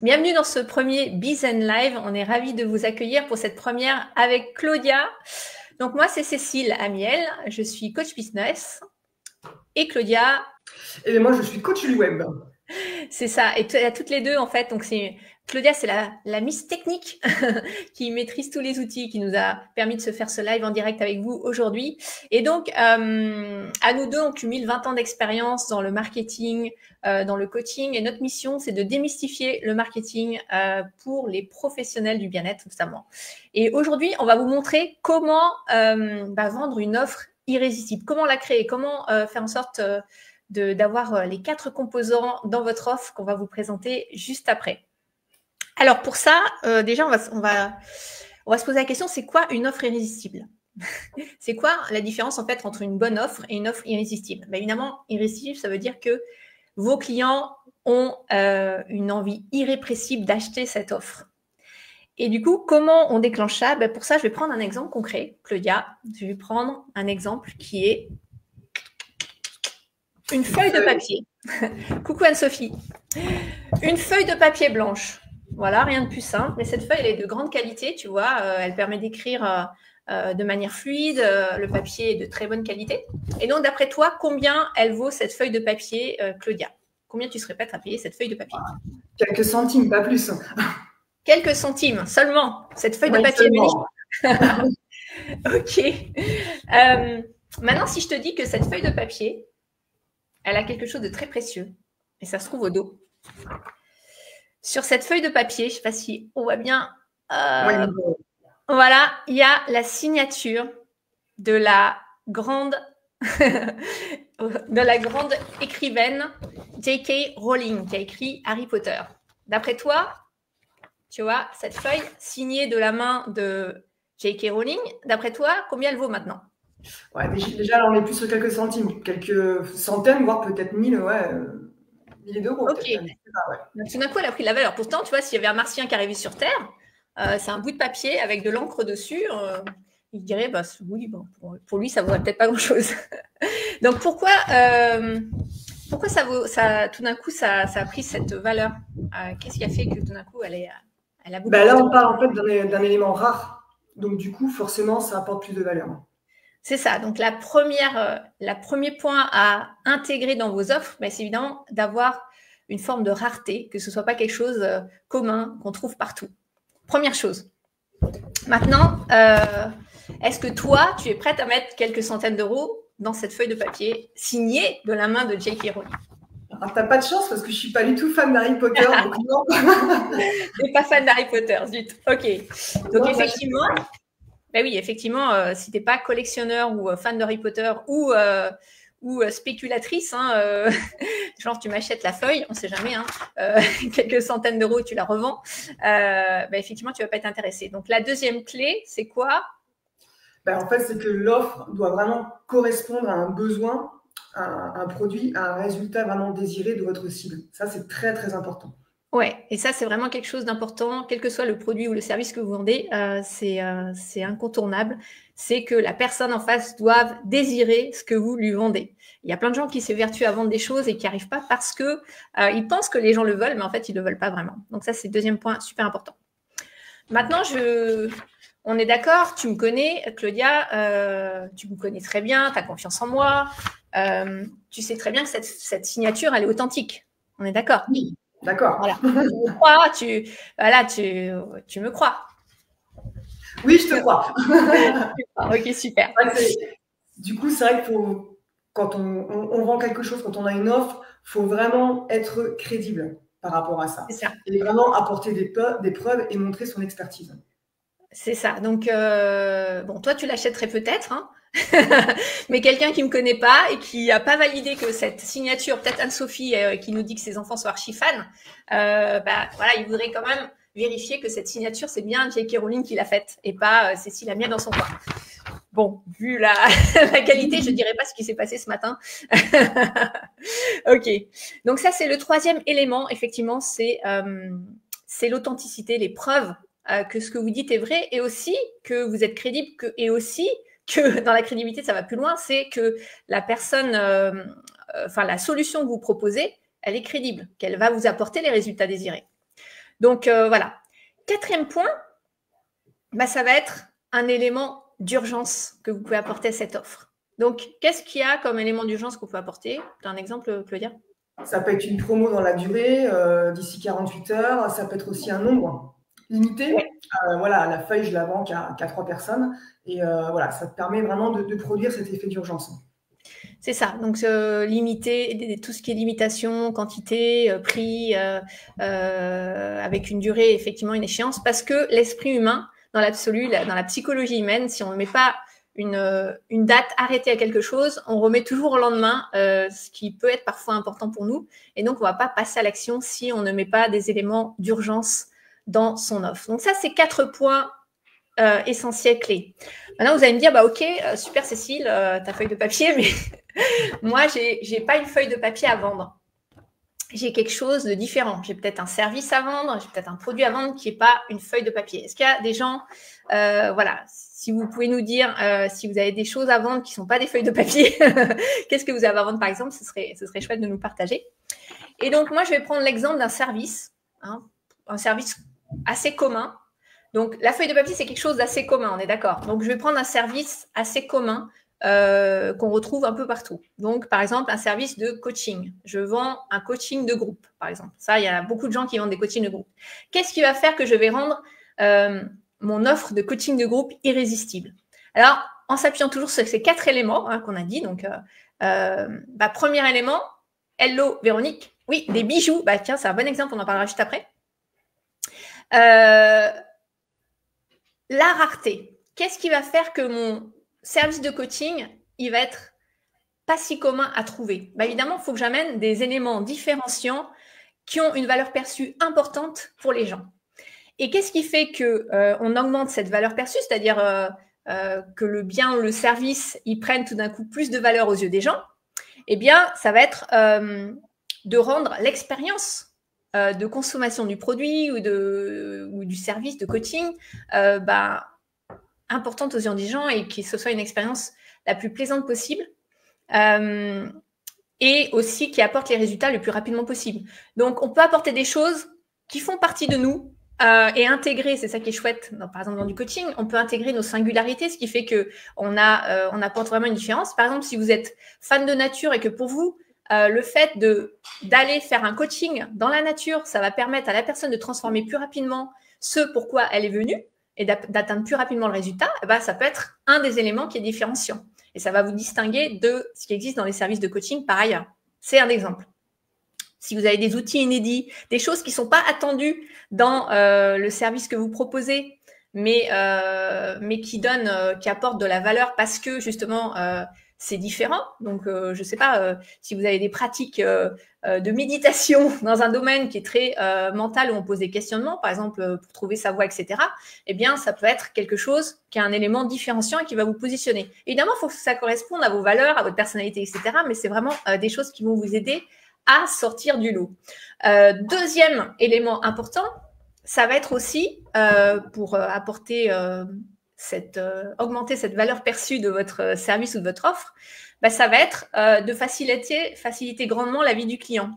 Bienvenue dans ce premier Biz and Live. On est ravis de vous accueillir pour cette première avec Claudia. Donc moi, c'est Cécile Amiel. Je suis coach business. Et Claudia… Et moi, je suis coach du web. C'est ça. Et toutes les deux, en fait. Donc Claudia, c'est la Miss Technique qui maîtrise tous les outils, qui nous a permis de se faire ce live en direct avec vous aujourd'hui. Et donc, à nous deux, on cumule 20 ans d'expérience dans le marketing, dans le coaching. Et notre mission, c'est de démystifier le marketing pour les professionnels du bien-être, notamment. Et aujourd'hui, on va vous montrer comment vendre une offre irrésistible. Comment la créer, comment faire en sorte d'avoir les 4 composants dans votre offre qu'on va vous présenter juste après. Alors pour ça, déjà, on va se poser la question, c'est quoi une offre irrésistible? C'est quoi la différence en fait entre une bonne offre et une offre irrésistible? Évidemment, irrésistible, ça veut dire que vos clients ont une envie irrépressible d'acheter cette offre. Et du coup, comment on déclenche ça? Pour ça, je vais prendre un exemple concret. Claudia, je vais prendre un exemple qui est une feuille de papier. Coucou Anne-Sophie. Une feuille de papier blanche. Voilà, rien de plus simple. Mais cette feuille, elle est de grande qualité, tu vois. Elle permet d'écrire de manière fluide. Le papier est de très bonne qualité. Et donc, d'après toi, combien elle vaut cette feuille de papier, Claudia? Combien tu serais prête à payer cette feuille de papier? Quelques centimes, pas plus. Quelques centimes seulement. Cette feuille de papier unique. Ok. Maintenant, si je te dis que cette feuille de papier, elle a quelque chose de très précieux. Et ça se trouve au dos. Sur cette feuille de papier, je ne sais pas si on voit bien. Voilà, il y a la signature de la grande, écrivaine J.K. Rowling qui a écrit Harry Potter. D'après toi, tu vois, cette feuille signée de la main de J.K. Rowling, d'après toi, combien elle vaut maintenant? Ouais, déjà, là, on est plus sur quelques centimes, quelques centaines, voire peut-être 1000, milliers d'euros. Ok. Donc, tout d'un coup, elle a pris de la valeur. Pourtant, tu vois, s'il y avait un martien qui arrivait sur Terre, c'est un bout de papier avec de l'encre dessus. Il dirait, oui, pour lui, ça ne vaudrait peut-être pas grand-chose. Donc, pourquoi ça, tout d'un coup, ça a pris cette valeur? Qu'est-ce qui a fait que tout d'un coup, elle a beaucoup Là, on parle en fait d'un élément rare. Donc, du coup, forcément, ça apporte plus de valeur. C'est ça. Donc, le premier point à intégrer dans vos offres, c'est évidemment d'avoir une forme de rareté, que ce ne soit pas quelque chose commun qu'on trouve partout. Première chose. Maintenant, est-ce que toi, tu es prête à mettre quelques centaines d'euros dans cette feuille de papier signée de la main de J.K. Rowling? Alors, t'as pas de chance parce que je suis pas du tout fan d'Harry Potter, donc non. T'es pas fan d'Harry Potter, zut. Ok. Donc, effectivement… oui, effectivement, si tu n'es pas collectionneur ou fan d'Harry Potter ou spéculatrice, genre tu m'achètes la feuille, on ne sait jamais, quelques centaines d'euros, tu la revends, effectivement, tu ne vas pas être intéressé. Donc, la deuxième clé, c'est quoi? En fait, c'est que l'offre doit vraiment correspondre à un besoin, à un produit, à un résultat vraiment désiré de votre cible. Ça, c'est très, très important. Ouais, et ça, c'est vraiment quelque chose d'important, quel que soit le produit ou le service que vous vendez, c'est incontournable. C'est que la personne en face doive désirer ce que vous lui vendez. Il y a plein de gens qui s'évertuent à vendre des choses et qui n'y arrivent pas parce que ils pensent que les gens le veulent, mais en fait, ils ne le veulent pas vraiment. Donc ça, c'est le deuxième point super important. Maintenant, on est d'accord, tu me connais, Claudia, tu me connais très bien, tu as confiance en moi. Tu sais très bien que cette signature, elle est authentique. On est d'accord? Oui. D'accord. Voilà. Tu me crois, tu me crois. Oui, je te crois. Ok, super. Du coup, c'est vrai que quand on vend quelque chose, quand on a une offre, il faut vraiment être crédible par rapport à ça. C'est ça. Et vraiment apporter des preuves et montrer son expertise. C'est ça. Donc, toi, tu l'achèterais peut-être, mais quelqu'un qui ne me connaît pas et qui n'a pas validé que cette signature, peut-être Anne-Sophie qui nous dit que ses enfants sont archi-fans, il voudrait quand même vérifier que cette signature, c'est bien J.K. Rowling qui l'a faite et pas Cécile Amiel dans son coin. Bon, vu la qualité, je ne dirais pas ce qui s'est passé ce matin. Ok. Donc ça, c'est le troisième élément, effectivement, c'est l'authenticité, les preuves que ce que vous dites est vrai et aussi que vous êtes crédible et aussi que dans la crédibilité, ça va plus loin, c'est que la personne, la solution que vous proposez, elle est crédible, qu'elle va vous apporter les résultats désirés. Donc, voilà. Quatrième point, bah, ça va être un élément d'urgence que vous pouvez apporter à cette offre. Donc, qu'est-ce qu'il y a comme élément d'urgence qu'on peut apporter? Tu as un exemple, Claudia? Ça peut être une promo dans la durée, d'ici 48 heures. Ça peut être aussi un nombre limité. Ouais. Voilà, la feuille, je la vends qu'à 3 personnes. Et voilà, ça te permet vraiment de produire cet effet d'urgence. C'est ça. Donc, limiter tout ce qui est limitation, quantité, prix, avec une durée, effectivement, une échéance. Parce que l'esprit humain, dans l'absolu, dans la psychologie humaine, si on ne met pas une date arrêtée à quelque chose, on remet toujours au lendemain, ce qui peut être parfois important pour nous. Et donc, on ne va pas passer à l'action si on ne met pas des éléments d'urgence dans son offre. Donc, ça, c'est 4 points essentiels clés. Maintenant, vous allez me dire, bah, ok, super Cécile, ta feuille de papier, mais moi, j'ai pas une feuille de papier à vendre. J'ai quelque chose de différent. J'ai peut-être un service à vendre, j'ai peut-être un produit à vendre qui n'est pas une feuille de papier. Est-ce qu'il y a des gens, voilà, si vous pouvez nous dire si vous avez des choses à vendre qui ne sont pas des feuilles de papier, qu'est-ce que vous avez à vendre par exemple, ce serait chouette de nous partager. Et donc, moi, je vais prendre l'exemple d'un service, hein, un service assez commun. Donc, la feuille de papier, c'est quelque chose d'assez commun, on est d'accord. Donc, je vais prendre un service assez commun qu'on retrouve un peu partout. Donc, par exemple, un service de coaching. Je vends un coaching de groupe, par exemple. Ça, il y a beaucoup de gens qui vendent des coachings de groupe. Qu'est-ce qui va faire que je vais rendre mon offre de coaching de groupe irrésistible? Alors, en s'appuyant toujours sur ces 4 éléments qu'on a dit. Donc, premier élément, hello Véronique. Oui, des bijoux. Bah, tiens, c'est un bon exemple, on en parlera juste après. La rareté. Qu'est-ce qui va faire que mon service de coaching, il va être pas si commun à trouver? Bah, évidemment, il faut que j'amène des éléments différenciants qui ont une valeur perçue importante pour les gens. Et qu'est-ce qui fait qu'on augmente cette valeur perçue, c'est-à-dire que le bien ou le service, ils prennent tout d'un coup plus de valeur aux yeux des gens? Eh bien, ça va être de rendre l'expérience de consommation du produit ou du service de coaching importante aux yeux des gens et que ce soit une expérience la plus plaisante possible et aussi qui apporte les résultats le plus rapidement possible. Donc, on peut apporter des choses qui font partie de nous et intégrer, c'est ça qui est chouette, par exemple dans du coaching, on peut intégrer nos singularités, ce qui fait qu'on apporte vraiment une différence. Par exemple, si vous êtes fan de nature et que pour vous, le fait d'aller faire un coaching dans la nature, ça va permettre à la personne de transformer plus rapidement ce pourquoi elle est venue et d'atteindre plus rapidement le résultat, ça peut être un des éléments qui est différenciant. Et ça va vous distinguer de ce qui existe dans les services de coaching par ailleurs. C'est un exemple. Si vous avez des outils inédits, des choses qui ne sont pas attendues dans le service que vous proposez, mais qui apportent de la valeur parce que justement, c'est différent. Donc, je ne sais pas si vous avez des pratiques de méditation dans un domaine qui est très mental où on pose des questionnements, par exemple, pour trouver sa voie, etc. Eh bien, ça peut être quelque chose qui a un élément différenciant et qui va vous positionner. Évidemment, il faut que ça corresponde à vos valeurs, à votre personnalité, etc. Mais c'est vraiment des choses qui vont vous aider à sortir du lot. Deuxième élément important, ça va être aussi pour apporter augmenter cette valeur perçue de votre service ou de votre offre, ça va être de faciliter grandement la vie du client.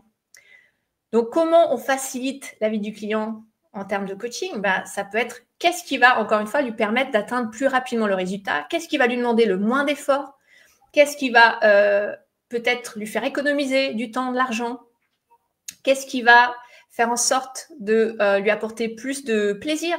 Donc, comment on facilite la vie du client en termes de coaching? Ça peut être qu'est-ce qui va, encore une fois, lui permettre d'atteindre plus rapidement le résultat? Qu'est-ce qui va lui demander le moins d'efforts? Qu'est-ce qui va peut-être lui faire économiser du temps, de l'argent? Qu'est-ce qui va faire en sorte de lui apporter plus de plaisir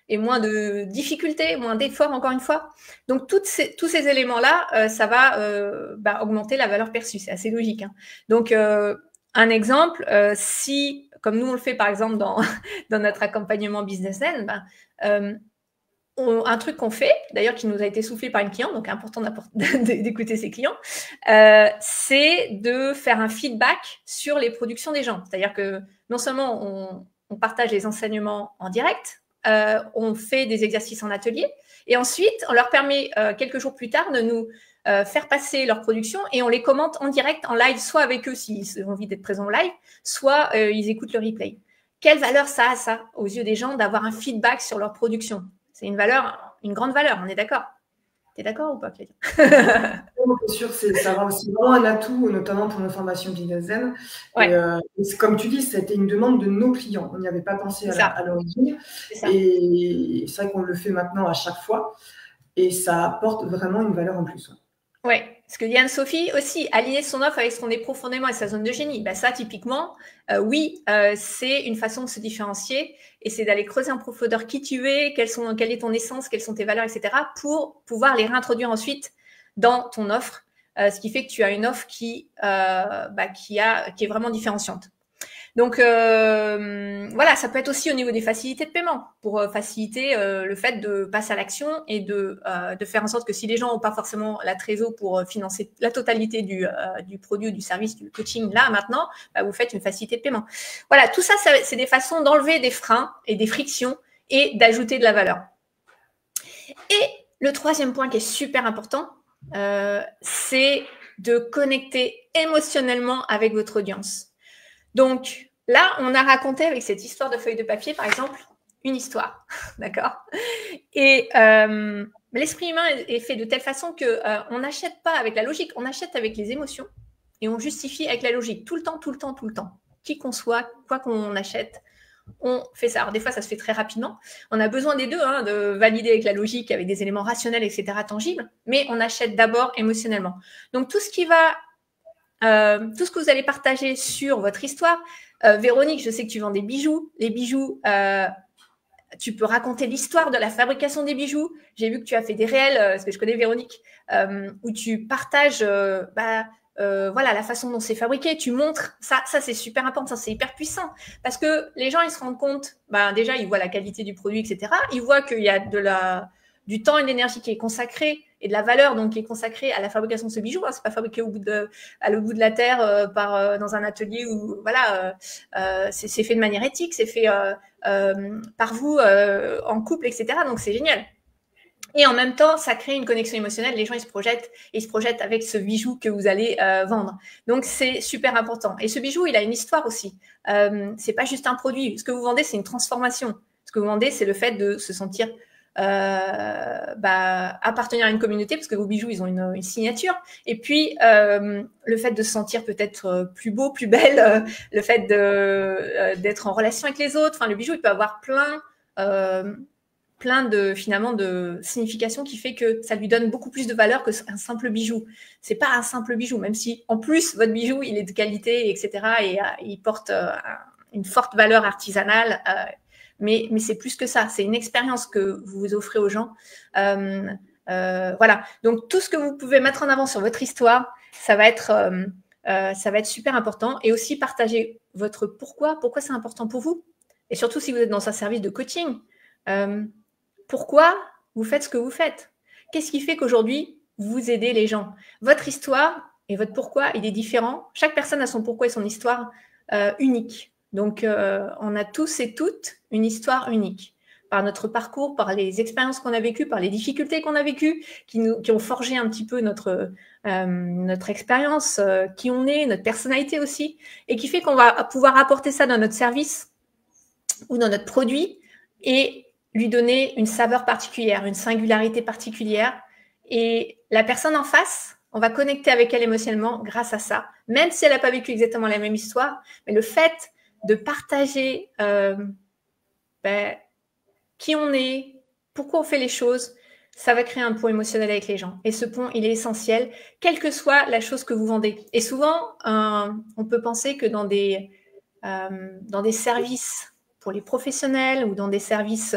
et moins de difficultés, moins d'efforts, encore une fois? Donc, tous ces éléments-là, ça va augmenter la valeur perçue. C'est assez logique. Donc, un exemple, si, comme nous, on le fait, par exemple, dans notre accompagnement Business Zen, un truc qu'on fait, d'ailleurs qui nous a été soufflé par une cliente, donc important d'écouter ses clients, c'est de faire un feedback sur les productions des gens. C'est-à-dire que non seulement on partage les enseignements en direct, on fait des exercices en atelier, et ensuite on leur permet quelques jours plus tard de nous faire passer leur production et on les commente en direct, en live, soit avec eux s'ils ont envie d'être présents au live, soit ils écoutent le replay. Quelle valeur ça a, ça, aux yeux des gens, d'avoir un feedback sur leur production? C'est une grande valeur, on est d'accord? Tu es d'accord ou pas, Claudia? C'est sûr, ça va aussi vraiment un atout, notamment pour nos formations Business Zen. Ouais. Et comme tu dis, c'était une demande de nos clients. On n'y avait pas pensé à l'origine. Et c'est vrai qu'on le fait maintenant à chaque fois. Et ça apporte vraiment une valeur en plus. Ouais, ce que dit Anne-Sophie aussi, aligner son offre avec ce qu'on est profondément et sa zone de génie. Bah ça, typiquement, oui, c'est une façon de se différencier et c'est d'aller creuser en profondeur qui tu es, quelle est ton essence, quelles sont tes valeurs, etc. pour pouvoir les réintroduire ensuite dans ton offre, ce qui fait que tu as une offre qui est vraiment différenciante. Donc voilà, ça peut être aussi au niveau des facilités de paiement pour faciliter le fait de passer à l'action et de faire en sorte que si les gens n'ont pas forcément la trésor pour financer la totalité du produit ou du service du coaching là maintenant, bah, vous faites une facilité de paiement. Voilà, tout ça, c'est des façons d'enlever des freins et des frictions et d'ajouter de la valeur. Et le troisième point qui est super important, c'est de connecter émotionnellement avec votre audience. Donc, là, on a raconté avec cette histoire de feuille de papier, par exemple, une histoire, d'accord? Et l'esprit humain est fait de telle façon qu'on n'achète pas avec la logique, on achète avec les émotions et on justifie avec la logique, tout le temps, tout le temps, tout le temps. Qui qu'on soit, quoi qu'on achète, on fait ça. Alors, des fois, ça se fait très rapidement. On a besoin des deux, hein, de valider avec la logique, avec des éléments rationnels, etc., tangibles, mais on achète d'abord émotionnellement. Donc, tout ce que vous allez partager sur votre histoire. Véronique, je sais que tu vends des bijoux. Les bijoux, tu peux raconter l'histoire de la fabrication des bijoux. J'ai vu que tu as fait des réels, parce que je connais Véronique, où tu partages voilà, la façon dont c'est fabriqué. Tu montres. Ça c'est super important, c'est hyper puissant. Parce que les gens, ils se rendent compte, déjà, ils voient la qualité du produit, etc. Ils voient qu'il y a du temps et de l'énergie qui est consacré et de la valeur donc qui est consacrée à la fabrication de ce bijou. C'est pas fabriqué à le bout de la terre dans un atelier où voilà, c'est fait de manière éthique, c'est fait par vous en couple, etc. Donc c'est génial. Et en même temps, ça crée une connexion émotionnelle. Les gens, ils se projettent avec ce bijou que vous allez vendre. Donc, c'est super important. Et ce bijou, il a une histoire aussi. C'est pas juste un produit. Ce que vous vendez, c'est une transformation. Ce que vous vendez, c'est le fait de se sentir appartenir à une communauté, parce que vos bijoux, ils ont une signature. Et puis, le fait de se sentir peut-être plus beau, plus belle, le fait d'être en relation avec les autres. Enfin, le bijou, il peut avoir plein de finalement de signification qui fait que ça lui donne beaucoup plus de valeur qu'un simple bijou. C'est pas un simple bijou, même si en plus votre bijou il est de qualité, etc. et il porte une forte valeur artisanale, mais c'est plus que ça. C'est une expérience que vous offrez aux gens. Voilà. Donc tout ce que vous pouvez mettre en avant sur votre histoire, ça va être super important. Et aussi partager votre pourquoi c'est important pour vous. Et surtout si vous êtes dans un service de coaching. Pourquoi vous faites ce que vous faites? Qu'est-ce qui fait qu'aujourd'hui, vous aidez les gens? Votre histoire et votre pourquoi, il est différent. Chaque personne a son pourquoi et son histoire unique. Donc, on a tous et toutes une histoire unique. Par notre parcours, par les expériences qu'on a vécues, par les difficultés qu'on a vécues, qui ont forgé un petit peu notre expérience, qui on est, notre personnalité aussi, et qui fait qu'on va pouvoir apporter ça dans notre service ou dans notre produit et lui donner une saveur particulière, une singularité particulière. Et la personne en face, on va connecter avec elle émotionnellement grâce à ça, même si elle n'a pas vécu exactement la même histoire. Mais le fait de partager qui on est, pourquoi on fait les choses, ça va créer un pont émotionnel avec les gens. Et ce pont, il est essentiel, quelle que soit la chose que vous vendez. Et souvent, on peut penser que dans des services pour les professionnels ou dans des services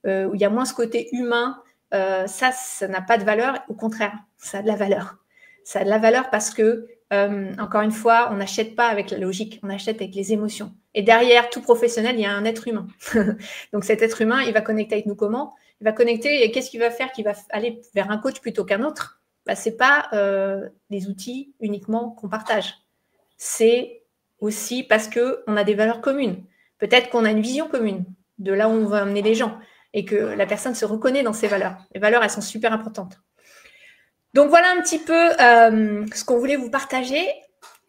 où il y a moins ce côté humain, ça n'a pas de valeur. Au contraire, ça a de la valeur. Ça a de la valeur parce que, encore une fois, on n'achète pas avec la logique, on achète avec les émotions. Et derrière tout professionnel, il y a un être humain. Donc cet être humain, il va connecter avec nous comment? Il va connecter et qu'est-ce qu'il va faire qu'il va aller vers un coach plutôt qu'un autre? Ce n'est pas des outils uniquement qu'on partage. C'est aussi parce qu'on a des valeurs communes. Peut-être qu'on a une vision commune de là où on va amener les gens et que la personne se reconnaît dans ces valeurs. Les valeurs, elles sont super importantes. Donc, voilà un petit peu ce qu'on voulait vous partager.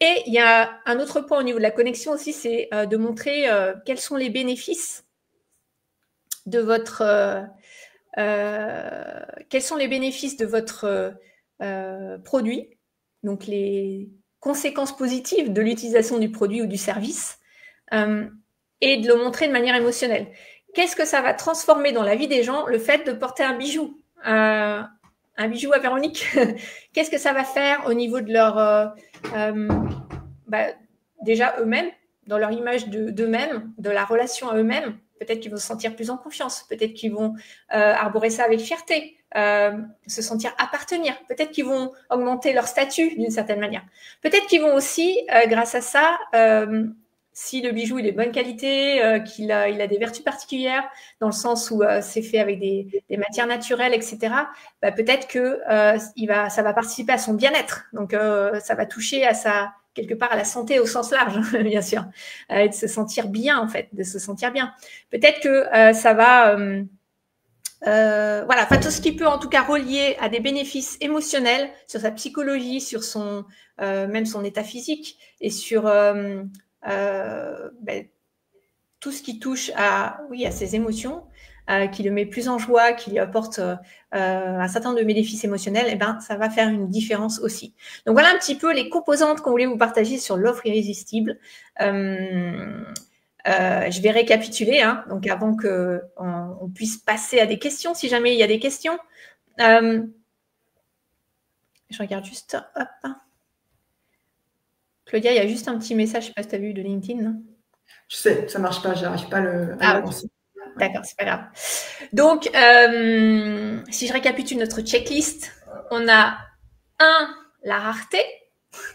Et il y a un autre point au niveau de la connexion aussi, c'est de montrer quels sont les bénéfices de votre quels sont les bénéfices de votre produit, donc les conséquences positives de l'utilisation du produit ou du service, et de le montrer de manière émotionnelle. Qu'est-ce que ça va transformer dans la vie des gens, le fait de porter un bijou à Véronique? Qu'est-ce que ça va faire au niveau de leur déjà eux-mêmes, dans leur image d'eux-mêmes, de la relation à eux-mêmes? Peut-être qu'ils vont se sentir plus en confiance, peut-être qu'ils vont arborer ça avec fierté, se sentir appartenir, peut-être qu'ils vont augmenter leur statut d'une certaine manière, peut-être qu'ils vont aussi, grâce à ça, si le bijou il est de bonne qualité, qu'il a des vertus particulières, dans le sens où c'est fait avec des matières naturelles, etc., bah, peut-être que ça va participer à son bien-être. Donc, ça va toucher à quelque part à la santé au sens large, bien sûr, et de se sentir bien, en fait, de se sentir bien. Peut-être que ça va... voilà, enfin, tout ce qui peut en tout cas relier à des bénéfices émotionnels sur sa psychologie, sur même son état physique et sur tout ce qui touche à ses émotions, qui le met plus en joie, qui lui apporte un certain nombre de bénéfices émotionnels, et ben, ça va faire une différence aussi. Donc voilà un petit peu les composantes qu'on voulait vous partager sur l'offre irrésistible. Je vais récapituler, hein, donc avant qu'on puisse passer à des questions, si jamais il y a des questions. Je regarde juste, hop. Claudia, il y a juste un petit message, je ne sais pas si tu as vu, de LinkedIn. Non, je sais, ça ne marche pas, je n'arrive pas à le lancer. D'accord, c'est pas grave. Donc, si je récapitule notre checklist, on a la rareté,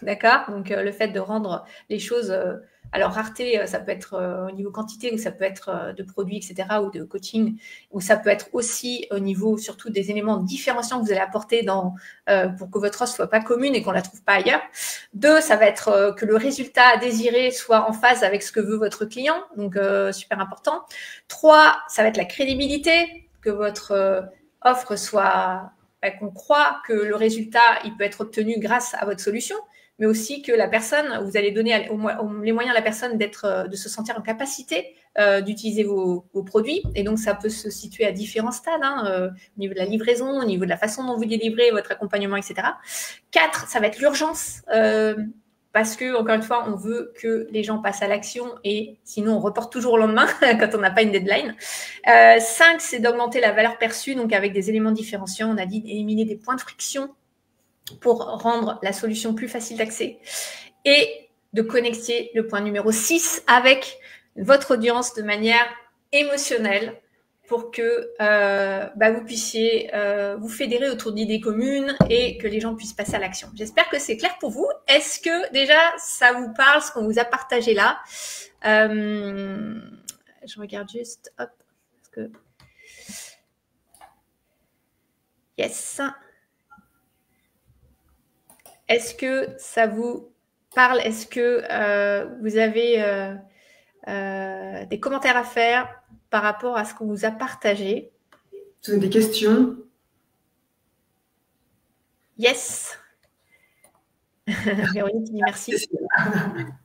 d'accord? Donc, le fait de rendre les choses... alors, rareté, ça peut être au niveau quantité, ou ça peut être de produits, etc., ou de coaching, ou ça peut être aussi au niveau, surtout, des éléments différenciants que vous allez apporter pour que votre offre soit pas commune et qu'on la trouve pas ailleurs. 2, ça va être que le résultat désiré soit en phase avec ce que veut votre client, donc super important. 3, ça va être la crédibilité, que votre offre soit... qu'on croit que le résultat, il peut être obtenu grâce à votre solution, mais aussi que la personne, vous allez donner les moyens à la personne de se sentir en capacité d'utiliser vos produits. Et donc, ça peut se situer à différents stades, hein, au niveau de la livraison, au niveau de la façon dont vous délivrez votre accompagnement, etc. 4, ça va être l'urgence, parce que, encore une fois, on veut que les gens passent à l'action et sinon, on reporte toujours au lendemain quand on n'a pas une deadline. 5, c'est d'augmenter la valeur perçue, donc avec des éléments différenciants. On a dit éliminer des points de friction pour rendre la solution plus facile d'accès, et de connecter le point numéro 6 avec votre audience de manière émotionnelle pour que vous puissiez vous fédérer autour d'idées communes et que les gens puissent passer à l'action. J'espère que c'est clair pour vous. Est-ce que déjà ça vous parle, ce qu'on vous a partagé là? Je regarde juste, hop, parce que... Yes. Est-ce que ça vous parle? Est-ce que vous avez des commentaires à faire par rapport à ce qu'on vous a partagé? Vous avez des questions? Yes. Véronique dit merci.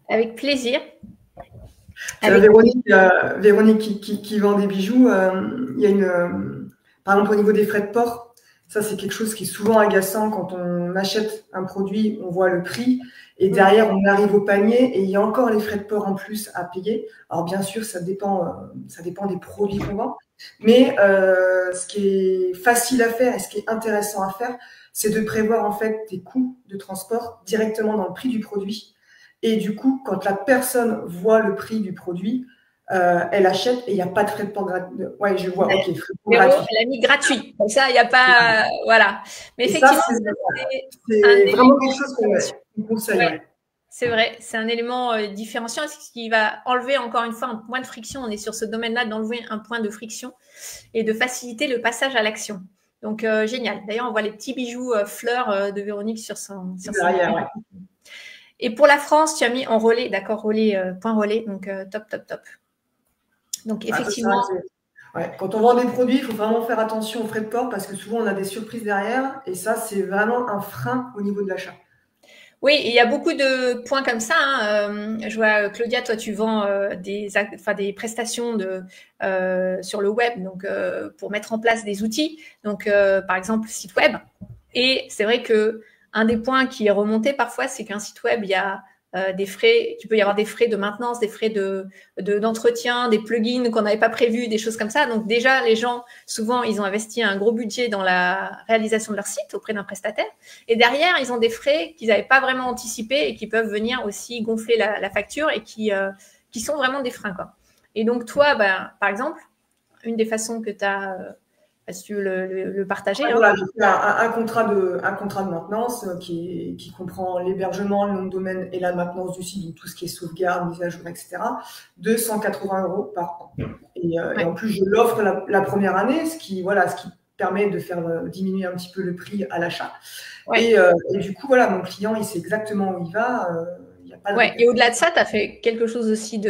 Avec plaisir. Véronique qui vend des bijoux, il y a par exemple au niveau des frais de port, ça c'est quelque chose qui est souvent agaçant quand on achète un produit, on voit le prix et derrière on arrive au panier et il y a encore les frais de port en plus à payer. Alors bien sûr ça dépend des produits qu'on vend, mais ce qui est facile à faire et ce qui est intéressant à faire, c'est de prévoir en fait des coûts de transport directement dans le prix du produit. Et du coup, quand la personne voit le prix du produit, elle achète et il n'y a pas de frais de port gratuit. Ouais, je vois, ok, frais de port gratuit. Elle a mis gratuit. Comme ça, il n'y a pas. Voilà. Mais effectivement, c'est vraiment quelque chose qu'on conseille. Ouais. C'est vrai, c'est un élément différenciant qui va enlever encore une fois un point de friction. On est sur ce domaine-là d'enlever un point de friction et de faciliter le passage à l'action. Donc, génial. D'ailleurs, on voit les petits bijoux fleurs de Véronique sur son derrière, ouais. Et pour la France, tu as mis en relais, d'accord, relais, point relais, donc top. Donc effectivement. Quand on vend des produits, il faut vraiment faire attention aux frais de port parce que souvent on a des surprises derrière et ça, c'est vraiment un frein au niveau de l'achat. Oui, il y a beaucoup de points comme ça, hein. Je vois, Claudia, toi, tu vends des prestations sur le web, donc pour mettre en place des outils, donc par exemple site web. Et c'est vrai que un des points qui est remonté parfois, c'est qu'un site web, il y a des frais, tu peux y avoir des frais de maintenance, des frais d'entretien, des plugins qu'on n'avait pas prévus, des choses comme ça. Donc déjà, les gens, souvent, ils ont investi un gros budget dans la réalisation de leur site auprès d'un prestataire. Et derrière, ils ont des frais qu'ils n'avaient pas vraiment anticipés et qui peuvent venir aussi gonfler la facture et qui sont vraiment des freins, quoi. Et donc toi, par exemple, une des façons que tu as si tu veux le partager. Ouais, voilà, j'ai fait un contrat de maintenance qui comprend l'hébergement, le nom de domaine et la maintenance du site, donc tout ce qui est sauvegarde, mise à jour, etc. 280 € par an. Et en plus, je l'offre la première année, ce qui permet de faire diminuer un petit peu le prix à l'achat. Ouais. Et du coup, voilà, mon client, il sait exactement où il va. Et au-delà de ça, tu as fait quelque chose aussi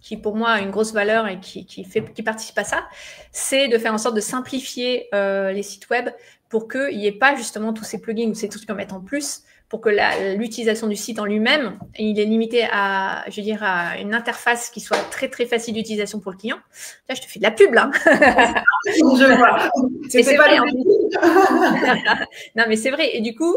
qui, pour moi, a une grosse valeur et qui participe à ça, c'est de faire en sorte de simplifier les sites web pour qu'il n'y ait pas justement tous ces plugins ou ces trucs qu'on met en plus, pour que l'utilisation du site en lui-même, il est limité à une interface qui soit très, très facile d'utilisation pour le client. Là, je te fais de la pub, là. Je vois. C'est pas non, mais c'est vrai. Et du coup,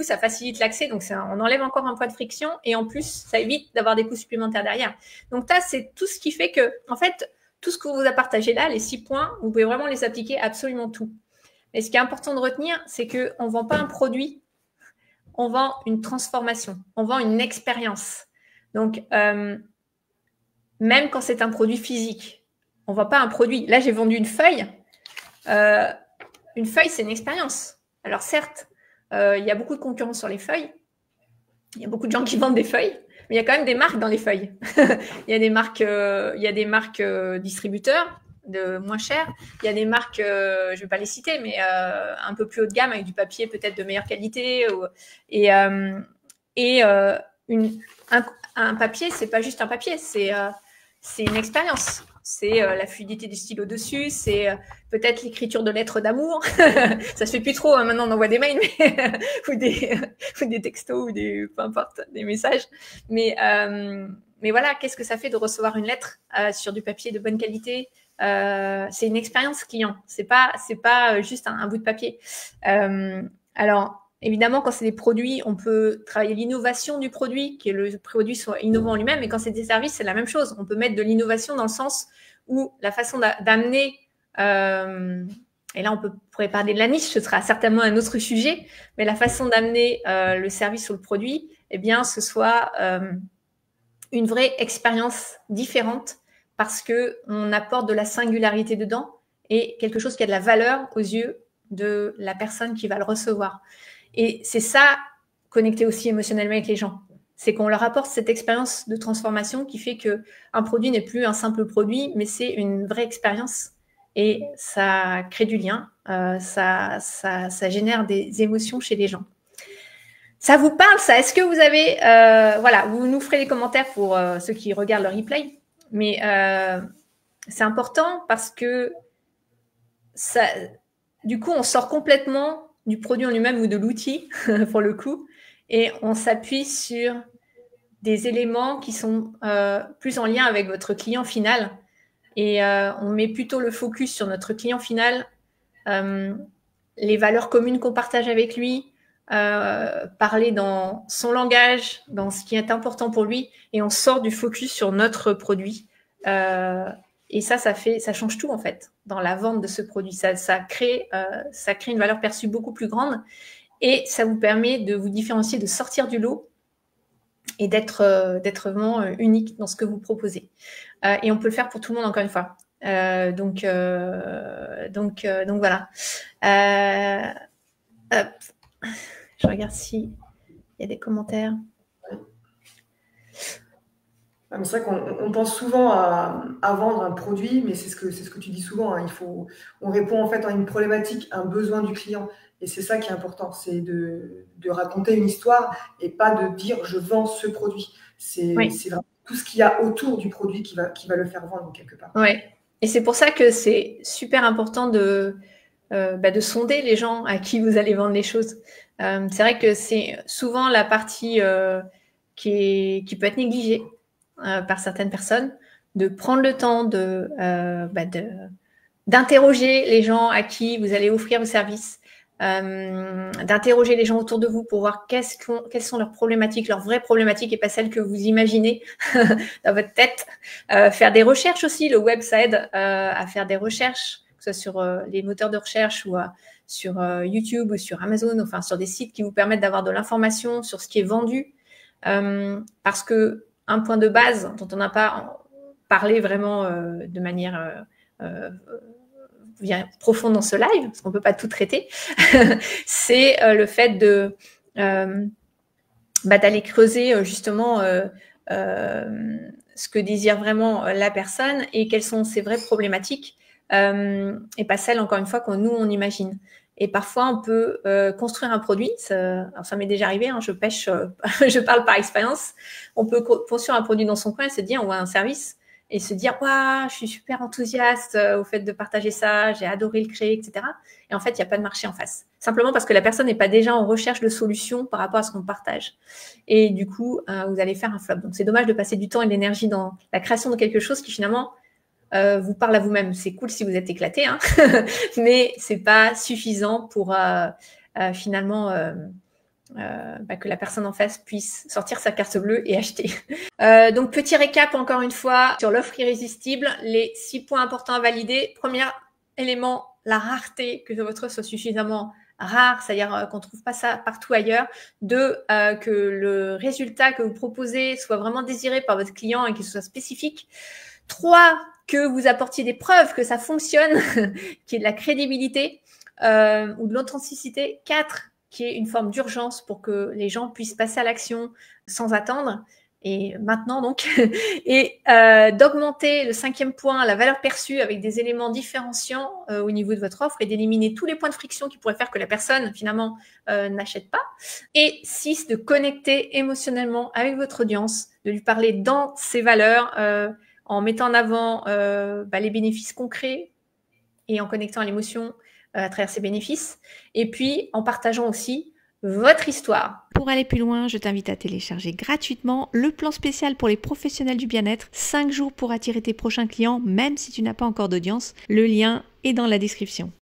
ça facilite l'accès. Donc, on enlève encore un point de friction. Et en plus, ça évite d'avoir des coûts supplémentaires derrière. Donc, ça, c'est tout ce qui fait que, en fait, tout ce que vous a partagé là, les 6 points, vous pouvez vraiment les appliquer à absolument tout. Mais ce qui est important de retenir, c'est qu'on ne vend pas un produit, on vend une transformation, on vend une expérience. Donc, même quand c'est un produit physique, on ne vend pas un produit. Là, j'ai vendu une feuille. Une feuille, c'est une expérience. Alors certes, il y a beaucoup de concurrence sur les feuilles. Il y a beaucoup de gens qui vendent des feuilles, mais il y a quand même des marques dans les feuilles. Il y a des marques distributeurs de moins cher. Il y a des marques, je ne vais pas les citer, mais un peu plus haut de gamme avec du papier peut-être de meilleure qualité. Un papier, c'est pas juste un papier, c'est une expérience. C'est la fluidité du stylo dessus, c'est peut-être l'écriture de lettres d'amour. Ça se fait plus trop, hein, maintenant on envoie des mails ou des textos ou peu importe, des messages. Mais voilà, qu'est-ce que ça fait de recevoir une lettre sur du papier de bonne qualité? C'est une expérience client, c'est pas juste un bout de papier. Alors évidemment, quand c'est des produits, on peut travailler l'innovation du produit, que le produit soit innovant en lui-même. Et quand c'est des services, c'est la même chose. On peut mettre de l'innovation dans le sens où la façon d'amener, et là on pourrait parler de la niche, ce sera certainement un autre sujet, mais la façon d'amener le service ou le produit, eh bien, ce soit une vraie expérience différente parce qu'on apporte de la singularité dedans et quelque chose qui a de la valeur aux yeux de la personne qui va le recevoir. Et c'est ça, connecter aussi émotionnellement avec les gens. C'est qu'on leur apporte cette expérience de transformation qui fait qu'un produit n'est plus un simple produit, mais c'est une vraie expérience. Et ça crée du lien, ça génère des émotions chez les gens. Ça vous parle, ça? Est-ce que vous avez... voilà, vous nous ferez des commentaires pour ceux qui regardent le replay. Mais c'est important parce que ça, du coup, on sort complètement du produit en lui-même ou de l'outil, pour le coup, et on s'appuie sur des éléments qui sont plus en lien avec votre client final. Et on met plutôt le focus sur notre client final, les valeurs communes qu'on partage avec lui, parler dans son langage, dans ce qui est important pour lui, et on sort du focus sur notre produit. Et ça change tout en fait dans la vente de ce produit. Ça crée une valeur perçue beaucoup plus grande et ça vous permet de vous différencier, de sortir du lot et d'être vraiment unique dans ce que vous proposez. Et on peut le faire pour tout le monde encore une fois. Donc voilà. Hop. Je regarde s'il y a des commentaires. C'est vrai qu'on pense souvent à vendre un produit, mais c'est ce que tu dis souvent. Hein. On répond en fait à une problématique, un besoin du client. Et c'est ça qui est important, c'est de raconter une histoire et pas de dire je vends ce produit. C'est vraiment tout ce qu'il y a autour du produit qui va le faire vendre quelque part. Oui, et c'est pour ça que c'est super important de sonder les gens à qui vous allez vendre les choses. C'est vrai que c'est souvent la partie qui peut être négligée par certaines personnes, de prendre le temps d'interroger les gens à qui vous allez offrir vos services, d'interroger les gens autour de vous pour voir quelles sont leurs problématiques, leurs vraies problématiques et pas celles que vous imaginez dans votre tête. Faire des recherches aussi, le web ça aide à faire des recherches, que ce soit sur les moteurs de recherche ou sur YouTube ou sur Amazon, enfin sur des sites qui vous permettent d'avoir de l'information sur ce qui est vendu. Parce que un point de base dont on n'a pas parlé vraiment de manière profonde dans ce live, parce qu'on ne peut pas tout traiter, c'est le fait d'aller creuser justement ce que désire vraiment la personne et quelles sont ses vraies problématiques et pas celles, encore une fois, on imagine. Et parfois, on peut construire un produit. Ça m'est déjà arrivé, hein, je pêche, je parle par expérience. On peut construire un produit dans son coin et se dire, ou un service, et se dire, waouh, je suis super enthousiaste au fait de partager ça, j'ai adoré le créer, etc. Et en fait, il n'y a pas de marché en face. Simplement parce que la personne n'est pas déjà en recherche de solutions par rapport à ce qu'on partage. Et du coup, vous allez faire un flop. Donc, c'est dommage de passer du temps et de l'énergie dans la création de quelque chose qui finalement vous parle à vous-même. C'est cool si vous êtes éclaté, hein mais c'est pas suffisant pour finalement que la personne en face puisse sortir sa carte bleue et acheter. Donc, petit récap encore une fois sur l'offre irrésistible, les 6 points importants à valider. Premier élément, la rareté, que votre offre soit suffisamment rare, c'est-à-dire qu'on ne trouve pas ça partout ailleurs. 2, que le résultat que vous proposez soit vraiment désiré par votre client et qu'il soit spécifique. 3, que vous apportiez des preuves que ça fonctionne, qu'il y ait de la crédibilité ou de l'authenticité. 4, qu'il y ait une forme d'urgence pour que les gens puissent passer à l'action sans attendre. Et maintenant, donc, et d'augmenter le 5e point, la valeur perçue avec des éléments différenciants au niveau de votre offre et d'éliminer tous les points de friction qui pourraient faire que la personne, finalement, n'achète pas. Et 6, de connecter émotionnellement avec votre audience, de lui parler dans ses valeurs, en mettant en avant les bénéfices concrets et en connectant à l'émotion à travers ces bénéfices. Et puis, en partageant aussi votre histoire. Pour aller plus loin, je t'invite à télécharger gratuitement le plan spécial pour les professionnels du bien-être, 5 jours pour attirer tes prochains clients, même si tu n'as pas encore d'audience. Le lien est dans la description.